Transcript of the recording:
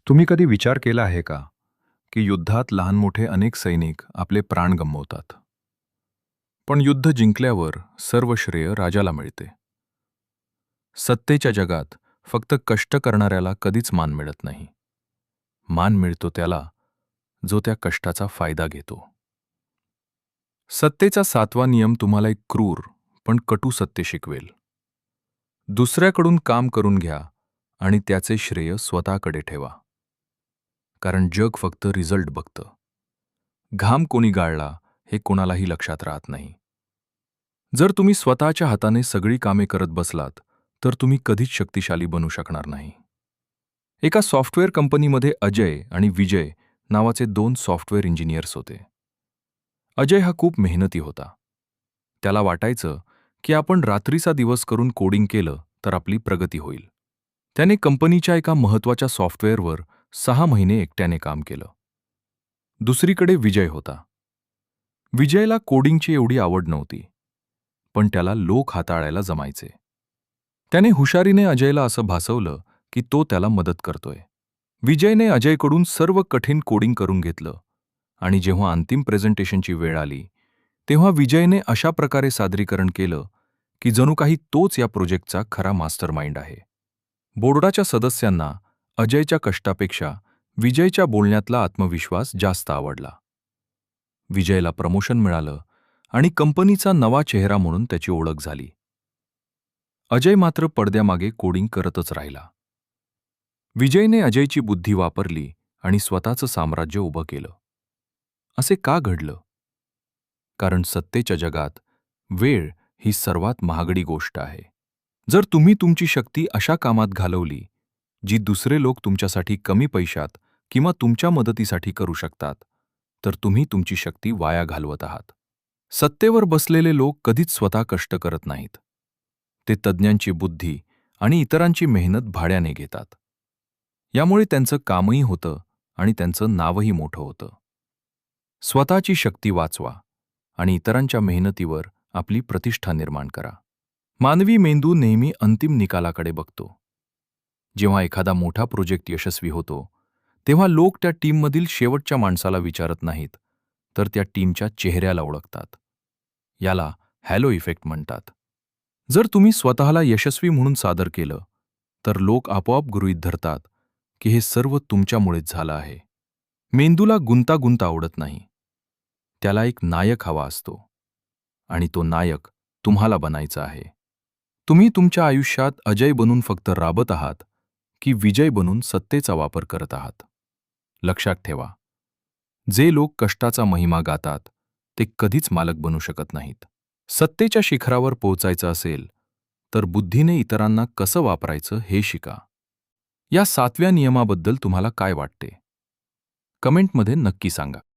तुम्ही कधी विचार केला आहे का की युद्धात लहान मोठे अनेक सैनिक आपले प्राण गमावतात, पण युद्ध जिंकल्यावर सर्व श्रेय राजाला मिळते. सत्तेच्या जगात फक्त कष्ट करणाऱ्याला कधीच मान मिळत नाही. मान मिळतो त्याला जो त्या कष्टाचा फायदा घेतो. सत्तेचा 7वा नियम तुम्हाला एक क्रूर पण कटू सत्य शिकवेल. दुसऱ्याकडून काम करून घ्या आणि त्याचे श्रेय स्वतःकडे ठेवा. कारण जग फक्त रिझल्ट बघतं. घाम कोणी गाळला हे कोणालाही लक्षात राहत नाही. जर तुम्ही स्वतःच्या हाताने सगळी कामे करत बसलात तर तुम्ही कधीच शक्तिशाली बनू शकणार नाही. एका सॉफ्टवेअर कंपनीमध्ये अजय आणि विजय नावाचे 2 सॉफ्टवेअर इंजिनियर्स होते. अजय हा खूप मेहनती होता. त्याला वाटायचं की आपण रात्रीचा दिवस करून कोडिंग केलं तर आपली प्रगती होईल. त्याने कंपनीच्या एका महत्त्वाच्या सॉफ्टवेअरवर 6 महिने एकट्याने काम केलं. दुसरीकडे विजय होता. विजयला कोडिंगची एवढी आवड नव्हती, पण त्याला लोक हाताळायला जमायचे. त्याने हुशारीने अजयला असं भासवलं की तो त्याला मदत करतोय. विजयने अजयकडून सर्व कठीण कोडिंग करून घेतलं आणि जेव्हा अंतिम प्रेझेंटेशनची वेळ आली तेव्हा विजयने अशा प्रकारे सादरीकरण केलं की जणू काही तोच या प्रोजेक्टचा खरा मास्टरमाइंड आहे. बोर्डाच्या सदस्यांना अजयच्या कष्टापेक्षा विजयच्या बोलण्यातला आत्मविश्वास जास्त आवडला. विजयला प्रमोशन मिळालं आणि कंपनीचा नवा चेहरा म्हणून त्याची ओळख झाली. अजय मात्र पडद्यामागे कोडिंग करतच राहिला. विजयने अजयची बुद्धी वापरली आणि स्वतःचं साम्राज्य उभं केलं. असे का घडलं? कारण सत्तेच्या जगात वेळ ही सर्वात महागडी गोष्ट आहे. जर तुम्ही तुमची शक्ती अशा कामात घालवली जी दुसरे लोक तुमच्यासाठी कमी पैशात किंवा तुमच्या मदतीसाठी करू शकतात, तर तुम्ही तुमची शक्ती वाया घालवत आहात. सत्तेवर बसलेले लोक कधीच स्वतः कष्ट करत नाहीत. ते तज्ज्ञांची बुद्धी आणि इतरांची मेहनत भाड्याने घेतात. यामुळे त्यांचं कामही होतं आणि त्यांचं नावही मोठं होतं. स्वतःची शक्ती वाचवा आणि इतरांच्या मेहनतीवर आपली प्रतिष्ठा निर्माण करा. मानवी मेंदू नेहमी अंतिम निकालाकडे बघतो. जेव्हा एखादा मोठा प्रोजेक्ट यशस्वी होतो तेव्हा लोक त्या टीममधील शेवटच्या माणसाला विचारत नाहीत, तर त्या टीमच्या चेहऱ्याला ओळखतात. याला हॅलो इफेक्ट म्हणतात. जर तुम्ही स्वतःला यशस्वी म्हणून सादर केलं तर लोक आपोआप गृहीत धरतात की हे सर्व तुमच्यामुळेच झालं आहे. मेंदूला गुंतागुंत आवडत नाही. त्याला एक नायक हवा असतो आणि तो नायक तुम्हाला बनायचा आहे. तुम्ही तुमच्या आयुष्यात अजय बनून फक्त राबत आहात की विजय बनून सत्तेचा वापर करत आहात? लक्षात ठेवा, जे लोक कष्टाचा महिमा गातात ते कधीच मालक बनू शकत नाहीत. सत्तेच्या शिखरावर पोहोचायचं असेल तर बुद्धीने इतरांना कसं वापरायचं हे शिका. या 7व्या नियमाबद्दल तुम्हाला काय वाटते? कमेंटमध्ये नक्की सांगा.